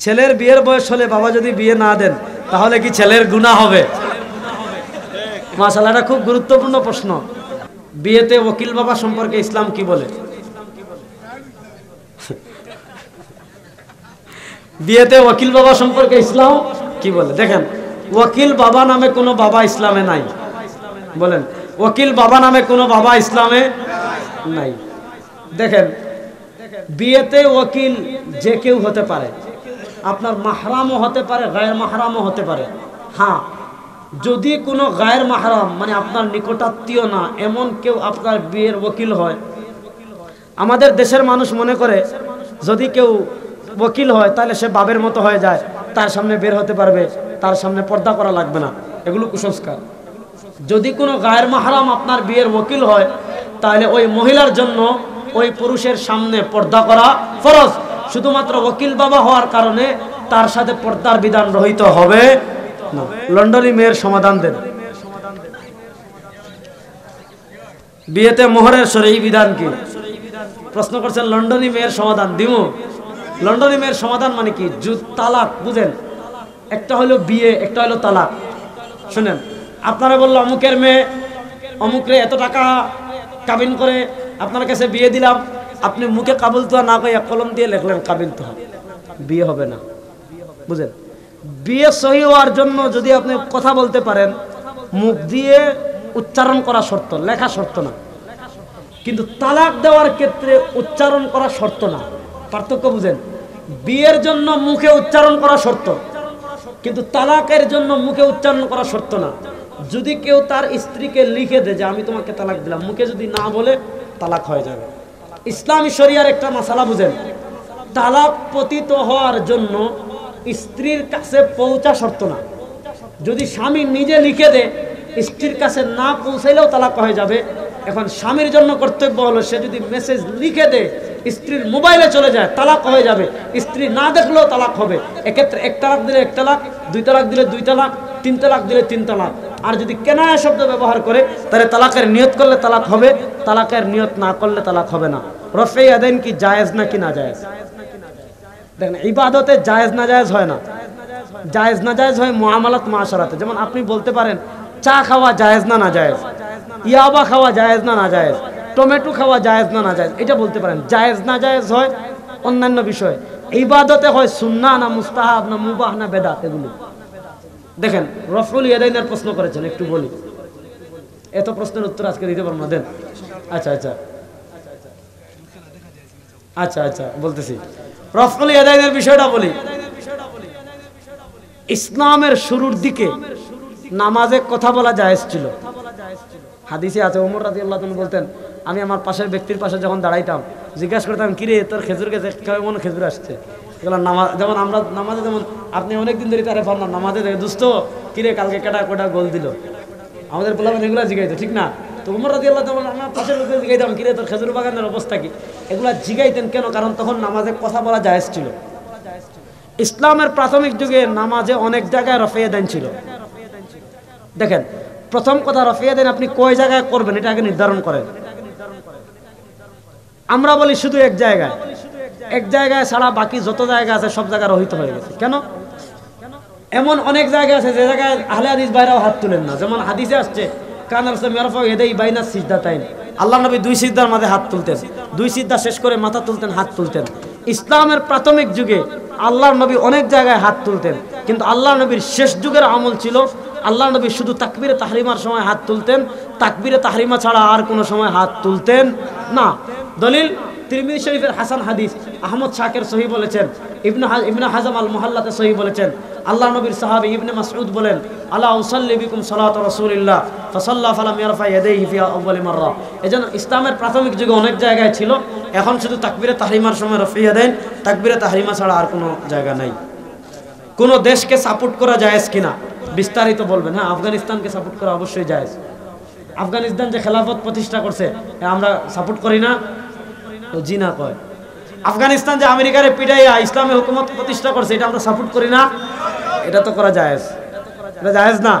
ছেলের বিয়ের বয়স হলে বাবা যদি বিয়ে না দেন তাহলে কি ছেলের গুনাহ হবে? মাশাআল্লাহ, এটা খুব গুরুত্বপূর্ণ প্রশ্ন। বিয়েতে ওকিল বাবা সম্পর্কে ইসলাম কি বলে? বিয়েতে ওকিল বাবা সম্পর্কে ইসলাম কি বলে? দেখেন, ওকিল বাবা নামে কোনো বাবা ইসলামে নাই। বলেন, ওকিল বাবা নামে কোনো বাবা ইসলামে নাই। দেখেন, বিয়েতে ওকিল যে কেউ হতে পারে, আপনার মাহরামও হতে পারে, গায়ের মাহরামও হতে পারে। হ্যাঁ, যদি কোনো গায়ের মাহরাম মানে আপনার নিকটাত্মীয় না এমন কেউ আপনার বিয়ের ওকিল হয়, আমাদের দেশের মানুষ মনে করে যদি কেউ ওকিল হয় তাহলে সে বাবের মতো হয়ে যায়, তার সামনে বের হতে পারবে, তার সামনে পর্দা করা লাগবে না। এগুলো কুসংস্কার। যদি কোনো গায়ের মাহরাম আপনার বিয়ের ওকিল হয় তাহলে ওই মহিলার জন্য ওই পুরুষের সামনে পর্দা করা ফরজ। শুধুমাত্র ওকিল বাবা হওয়ার কারণে তার সাথে পর্দার বিধান রহিত হবে না। লন্ডনী মেয়ের সমাধান দেন। বিয়েতে মোহরের শরঈ বিধান কি? প্রশ্ন করছেন, লন্ডনী মেয়ের সমাধান দিব। লন্ডনী মেয়ের সমাধান মানে কি? তালাক বুঝেন, একটা হলো বিয়ে, একটা হলো তালাক। শুনেন, আপনারা বললো অমুকের মেয়ে অমুকরে এত টাকা কাবিন করে আপনার কাছে বিয়ে দিলাম, আপনি মুখে কাবুল তো না কইয়া কলম দিয়ে লিখলেন কাবিল তো, বিয়ে হবে না। বুঝেন, বিয়ে সহি হওয়ার জন্য যদি আপনি কথা বলতে পারেন, মুখ দিয়ে উচ্চারণ করা শর্ত, লেখা শর্ত না। কিন্তু তালাক দেওয়ার ক্ষেত্রে উচ্চারণ করা শর্ত না। পার্থক্য বুঝেন, বিয়ের জন্য মুখে উচ্চারণ করা শর্ত, কিন্তু তালাকের জন্য মুখে উচ্চারণ করা শর্ত না। যদি কেউ তার স্ত্রীকে লিখে দেয় যে আমি তোমাকে তালাক দিলাম, মুখে যদি না বলে তালাক হয়ে যাবে। ইসলামী শরিয়ার একটা মাসালা বুঝেন, তালাক পতিত হওয়ার জন্য স্ত্রীর কাছে পৌঁছা শর্ত না। যদি স্বামী নিজে লিখে দেয়, স্ত্রীর কাছে না পৌঁছাইলেও তালাক হয়ে যাবে। এখন স্বামীর জন্য কর্তব্য হলো সে যদি মেসেজ লিখে দেয়, স্ত্রীর মোবাইলে চলে যায়, তালাক হয়ে যাবে। স্ত্রী না দেখলেও তালাক হবে। এক্ষেত্রে এক তালাক দিলে এক তালাক, দুই তালাক দিলে দুই তালাক, তিন তালাক দিলে তিন তালাক। আর যদি কেনায়া শব্দ ব্যবহার করে তাহলে তালাকের নিয়ত করলে তালাক হবে, তালাকের নিয়ত না করলে তালাক হবে না। রফে ইয়াদাইন কি জায়েজ নাকি না জায়েজ? দেখেন, ইবাদতে জায়েজ না জায়েজ হয় না। জায়েজ না জায়েজ হয় মুআমালাত মুআশারাতে। যেমন আপনি বলতে পারেন চা খাওয়া জায়েজ না না জায়েজ, ইয়াবা খাওয়া জায়েজ না না জায়েজ, টমেটো খাওয়া জায়েজ না না জায়েজ, এটা বলতে পারেন। জায়েজ না জায়েজ হয় অন্যান্য বিষয়। ইবাদতে হয় সুন্নাহ না মুস্তাহাব না মুবাহ না বেদাত, এগুলো। দেখেন, রফউল ইয়াদাইনের প্রশ্ন করেছেন, একটু বলি। এত প্রশ্নের উত্তর আজকে দিতে পারবো না, দেন। আচ্ছা আচ্ছা আচ্ছা আচ্ছা বলতেছি। রফউল ইয়াদাইনের বিষয়টা বলি। ইসলামের শুরুর দিকে নামাজে কথা বলা জায়েজ ছিল। হাদিসে আছে, ওমর রাদিয়াল্লাহু আনহু বলতেন, আমি আমার পাশের ব্যক্তির পাশে যখন দাঁড়াইতাম জিজ্ঞাসা করতাম, কিরে তোর খেজুর গাছে কেমন খেজুর আসছে? এগুলো নামাজ, যেমন আমরা নামাজে, যেমন আপনি অনেকদিন ধরে তারে পান না নামাজে, দুস্থ কিরে কালকে কেটা কোটা গোল দিল, আমাদের পোলাপান এগুলো জিগাইতো, ঠিক না? তো ওমর রাদিয়াল্লাহু আনহু আমার পাশের লোককে জিগাইতাম, কিরে তোর খেজুর বাগানের অবস্থা কি? এগুলা জিগাইতেন কেন? কারণ তখন নামাজে কথা বলা জায়েজ ছিল। ইসলামের প্রাথমিক যুগে নামাজে অনেক জায়গায় রফে ইয়াদাইন ছিল। দেখেন, প্রথম কথা, রফে ইয়াদাইন আপনি কয় জায়গায় করবেন এটা আগে নির্ধারণ করেন। আমরা বলি শুধু এক জায়গায়, এক জায়গায় ছাড়া বাকি যত জায়গা আছে সব জায়গায় রহিত হয়ে গেছে। কেন? এমন অনেক জায়গা আছে যে জায়গায় আহলে হাদিস বাইরেও হাত তুলেন না। যেমন হাদিসে আসছে, কানা রাসূল ইয়ারফাউ ইয়াদাইহি বাইনা সিজদাতাইন, আল্লাহ নবী দুই সিজদার মাঝে হাত তুলতেন, দুই সিজদা শেষ করে মাথা তুলতেন, হাত তুলতেন। ইসলামের প্রাথমিক যুগে আল্লাহর নবী অনেক জায়গায় হাত তুলতেন, কিন্তু আল্লাহ নবীর শেষ যুগের আমল ছিল আল্লাহ নবী শুধু তাকবীরে তাহরিমার সময় হাত তুলতেন, তাকবীরে তাহরিমা ছাড়া আর কোনো সময় হাত তুলতেন না। দলিল তিরমিজি শরীফের হাসান হাদিস, আহমদ শাকের সহি বলেছেন, ইবনে হাজাম আল মুহাল্লাতে সহি বলেছেন। আল্লাহ নবীর সাহাবী ইবনে মাসউদ বলেন, আলা উসাল্লি বিকুম সালাত রাসূলিল্লাহ ফাসাল্লা ফালাম ইয়ারফা ইয়াদাইহি ফি আউয়ালি মাররা। এজন্য ইসলামের প্রাথমিক যুগে অনেক জায়গায় ছিল, এখন শুধু তাকবীরে তাহরিমার সময় রফে ইয়াদাইন, তাকবীরে তাহরিমা ছাড়া আর কোনো জায়গা নাই। কোন দেশকে সাপোর্ট করা জায়েজ কিনা বিস্তারিত বলবেন। হ্যাঁ, আফগানিস্তানকে সাপোর্ট করা অবশ্যই জায়েজ। আফগানিস্তান যে খেলাফত প্রতিষ্ঠা করছে আমরা সাপোর্ট করি না? জি না কয়। আফগানিস্তান যে আমেরিকারে পিটাইয়া ইসলামী হুকুমত প্রতিষ্ঠা করছে এটা আমরা সাপোর্ট করি না? এটা তো করা জায়েজ। এটা জায়েজ না?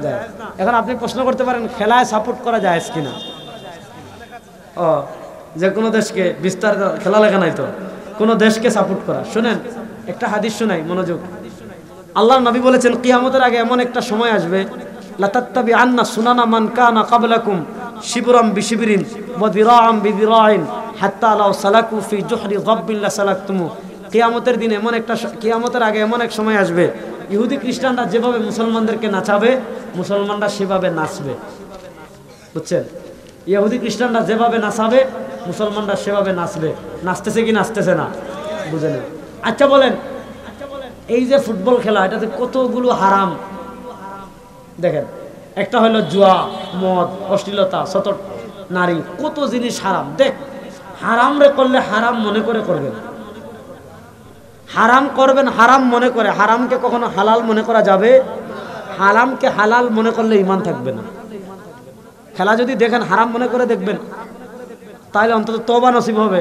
জায়েজ। এখন আপনি প্রশ্ন করতে পারেন খেলায় সাপোর্ট করা জায়েজ কিনা? যে কোনো দেশকে বিস্তারিত খেলা লেখা নাই তো, কোনো দেশকে সাপোর্ট করা। শুনেন, একটা হাদিস শোনাই, মনোযোগ। আল্লাহর নবী বলেছেন কিয়ামতের আগে এমন একটা সময় আসবে, লাতাত্তাবি আন্না সুনানা মান কানা ক্বাবলাকুম শিবরাম বিশিবরিন ওয়া দিরাআম বিদিরাইন হাত্তা লাউ সালাকু ফি জুহরি যাব্বিন লাসালাকতুমু। কিয়ামতের দিনে এমন একটা, কিয়ামতের আগে এমন এক সময় আসবে, ইহুদি খ্রিস্টানরা যেভাবে মুসলমানদেরকে নাচাবে, মুসলমানরা সেভাবে নাচবে। বুঝছেন? ইহুদি খ্রিস্টানরা যেভাবে নাচাবে, মুসলমানরা সেভাবে নাচবে। নাচতেছে কি নাচতেছে না? বুঝেন? আচ্ছা বলেন, এই যে ফুটবল খেলা, এটাতে কতগুলো হারাম দেখেন। একটা হলো জুয়া, মদ, অশ্লীলতা, সত নারী, কত জিনিস হারাম। দেখ, হারাম রে করলে হারাম মনে করে করবেন, হারাম করবেন হারাম মনে করে। হারামকে কখনো হালাল মনে করা যাবে? হারামকে হালাল মনে করলে ঈমান থাকবে না। খেলা যদি দেখেন হারাম মনে করে দেখবেন, তাহলে অন্তত তওবা নসিব হবে।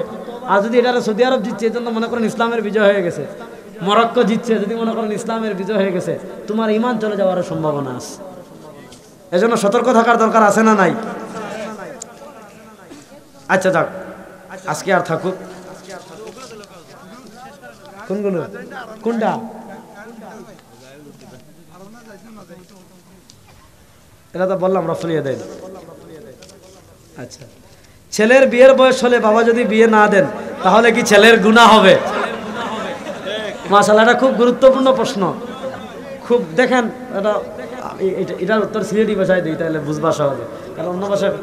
আর যদি এটা সৌদি আরব জিতছে, এই জন্য মনে করেন ইসলামের বিজয় হয়ে গেছে, মরক্কো জিতছে, যদি মনে করেন ইসলামের বিজয় হয়ে গেছে, তোমার ঈমান চলে যাওয়ার সম্ভাবনা আছে। এজন্য সতর্ক থাকার দরকার আছে না নাই? আচ্ছা যাক, আজকে আর থাকুক। কোনগুলো? কোনটা? এটা তো বললাম রফলিয়ে দেন। আচ্ছা, ছেলের বিয়ের বয়স হলে বাবা যদি বিয়ে না দেন, তাহলে কি ছেলের গুনাহ হবে? মাশাআল্লাহ, এটা খুব গুরুত্বপূর্ণ প্রশ্ন। খুব দেখেন, এটার উত্তর সিলেটি ভাষায় দিই, তাহলে বুঝবা সহজে। কারণ অন্য ভাষায়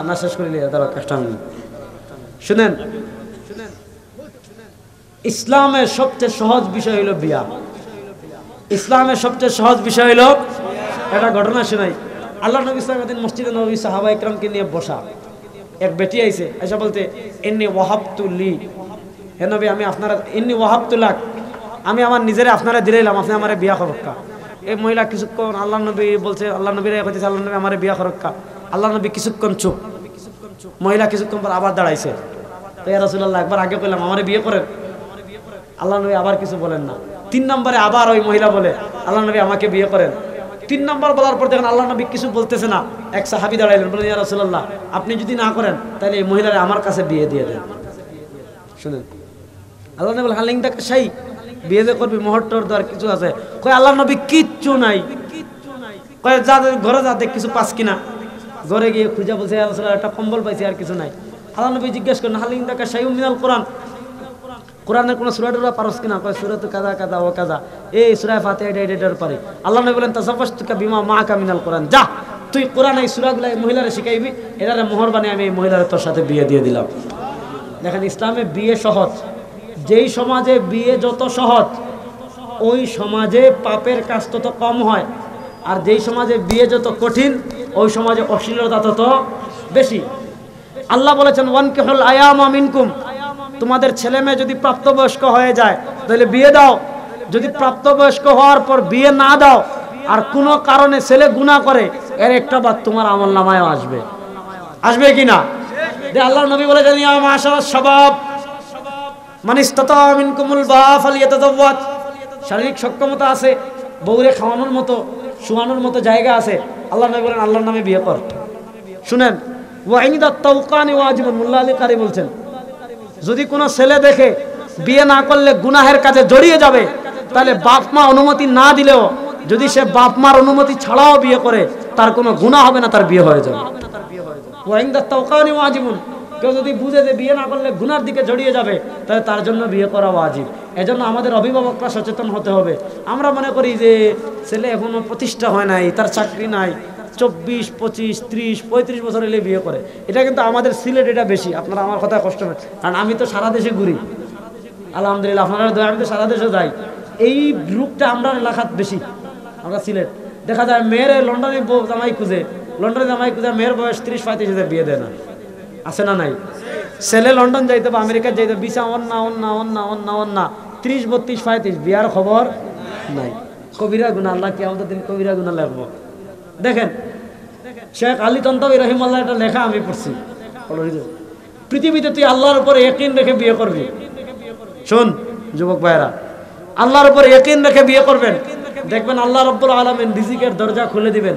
না শেষ করে নিয়ে তারা কষ্ট হবে। শুনেন, ইসলামের সবচেয়ে সহজ বিষয় হইল বিয়া। ইসলামের সবচেয়ে সহজ বিষয় হইল, একটা ঘটনা শোনাই। আল্লাহ নবী সাল্লাল্লাহু আলাইহি ওয়াসাল্লাম মসজিদে নববী সাহাবা ইকরামকে নিয়ে বসা। এক বেটি আইছে, এসে বলতে ইন্নী ওয়াহাবতু লি, হে নবী আমি আপনারা, ইন্নী ওয়াহাবতু লাক, আমি আমার নিজেরে আপনারা দিলাম, আপনি আমারে বিয়া করক্কা। এই মহিলা কিছুক্ষণ, আল্লাহ নবী বলছে, আল্লাহ নবীর কইতেছে আল্লাহ নবী আমারে বিয়া করক্কা। আল্লাহ নবী কিছুক্ষণ চুপ, মহিলা কিছুক্ষণ পর আবার দাঁড়াইছে। তো ইয়া রাসূলুল্লাহ, একবার আগে কইলাম আমারে বিয়ে করেন। আল্লাহ নবী আবার কিছু বলেন না। 3 নম্বরে আবার ওই মহিলা বলে, আল্লাহ নবী আমাকে বিয়ে করেন। 3 নম্বর বলার পর দেখেন আল্লাহ নবী কিছু বলতেছে না। এক সাহাবী দাঁড়াইলেন, বলেন ইয়া রাসূলুল্লাহ, আপনি যদি না করেন তাহলে এই মহিলারে আমার কাছে বিয়ে দিয়ে দেন। শুনেন, আল্লাহ নবী হালিং টাকা সেই বিয়ে যে করবি, মোহরটর দর কিছু আছে? কয় আল্লাহ নবী কিচ্ছু নাই। কয় যা ঘরে যা দেখ কিছু পাস কিনা। ঘরে গিয়ে খুঁজে বলছে ইয়া রাসূলুল্লাহ, একটা কম্বল পাইছি, আর কিছু নাই। আল্লাহ নবী জিজ্ঞেস করেন হালিং টাকা সেই মিনাল কোরআন, কোরআনের কোন সূরা টুরা পারস কিনা? কয় সূরাতু কাযা কাযা ওয়া কাযা, এই সূরা ফাতিহা এটার পারে। আল্লাহ নবী বলেন তাসাফফতুকা বিমা মাআকা মিনাল কোরআন, যা তুই কোরআন এই সূরাগুলো এই মহিলারে শিখাইবি, এটারে মোহর বানিয়ে আমি এই মহিলারে তোর সাথে বিয়ে দিয়ে দিলাম। দেখেন, ইসলামে বিয়ে সহজ। যেই সমাজে বিয়ে যত সহজ, ওই সমাজে পাপের কাজ তত কম হয়। আর যেই সমাজে বিয়ে যত কঠিন, ওই সমাজে অশ্লীলতা তত বেশি। আল্লাহ বলেছেন ওয়ানকিহুল আয়ামা মিনকুম, তোমাদের ছেলে মেয়ে যদি প্রাপ্তবয়স্ক হয়ে যায় তাহলে বিয়ে দাও। যদি প্রাপ্তবয়স্ক হওয়ার পর বিয়ে না দাও আর কোনো কারণে ছেলে গুনাহ করে, এর একটা বাদ তোমার আমলনামায় আসবে। আসবে কি না? আল্লাহর নবী বলেছেন ইয়া মাশারাশ শাবাব মান ইসতাতা মিনকুমুল বাআ ফালিয়াতাযাওয়াজ। শারীরিক সক্ষমতা আছে, বউরে খাওয়ানোর মতো, শোয়ানোর মতো জায়গা আছে, আল্লাহ নবী বলেন আল্লাহর নামে বিয়ে কর। শুনেন, ওয়া ইনদাত তাওকানি ওয়াজিবুন, মোল্লা আলী কারি বলছেন, যদি কোনো ছেলে দেখে বিয়ে না করলে গুনাহের কাজে জড়িয়ে যাবে, তাহলে বাপ মা অনুমতি না দিলেও, যদি সে বাপ মার অনুমতি ছাড়াও বিয়ে করে, তার কোনো গুনাহ হবে না, তার বিয়ে হয়ে যাবে। ওয়া ইনদাত তাওকানি ওয়াজিবুন, কেউ যদি বুঝে যে বিয়ে না করলে গুনার দিকে জড়িয়ে যাবে, তাহলে তার জন্য বিয়ে করা ওয়াজিব। এজন্য আমাদের অভিভাবকরা সচেতন হতে হবে। আমরা মনে করি যে ছেলে এখনো প্রতিষ্ঠা হয় নাই, তার চাকরি নাই, 24, 25, 30, 35 বছর এলে বিয়ে করে। এটা কিন্তু আমাদের সিলেট এটা বেশি। আপনারা আমার কথা কষ্ট নেই, কারণ আমি তো সারা দেশে ঘুরি, আলহামদুলিল্লাহ, আপনারা আমি তো সারা দেশে যাই। এই গ্রুপটা আমরা এলাকাত বেশি, আমরা সিলেট। দেখা যায় মেয়ের লন্ডনে জামাই খুঁজে, লন্ডনে জামাই খুঁজে, মেয়ের বয়স 30-35 বিয়ে দেয় না। আছে না নাই? ছেলে লন্ডন যাইতে বা আমেরিকা যাইতে, ভিসা অন্না অন্না অন্না অন্না অন্না 30, 32, 35, বিয়ার খবর নাই। কবিরা গুনাহ, আল্লাহ কিয়ামতের দিন কবিরা গুনাহ লাগবো। দেখেন, শেখ আলী তন্তাবী রহিমাল্লাহ একটা লেখা আমি পড়ছি, পৃথিবীতে তুই আল্লাহর উপর ইয়াকিন রেখে বিয়ে করবি। শোন যুবক ভাইরা, আল্লাহর উপর ইয়াকিন রেখে বিয়ে করবেন, দেখবেন আল্লাহ রাব্বুল আলামিন রিজিকের দরজা খুলে দিবেন।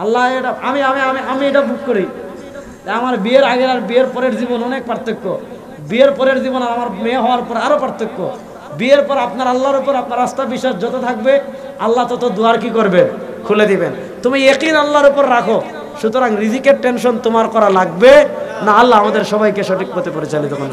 আল্লাহ এটা আমি এটা বুক করি। আমার বিয়ের আগের আর বিয়ের পরের জীবন অনেক পার্থক্য। বিয়ের পরের জীবন আর আমার মেয়ে হওয়ার পর আরো পার্থক্য। বিয়ের পর আপনার আল্লাহর উপর আপনার আস্থা বিশ্বাস যত থাকবে, আল্লাহ তত দুয়ার কি করবেন, খুলে দিবেন। তুমি ইয়াকিন আল্লাহর উপর রাখো, সুতরাং রিজিকের টেনশন তোমার করা লাগবে না। আল্লাহ আমাদের সবাইকে সঠিক পথে পরিচালিত করুন।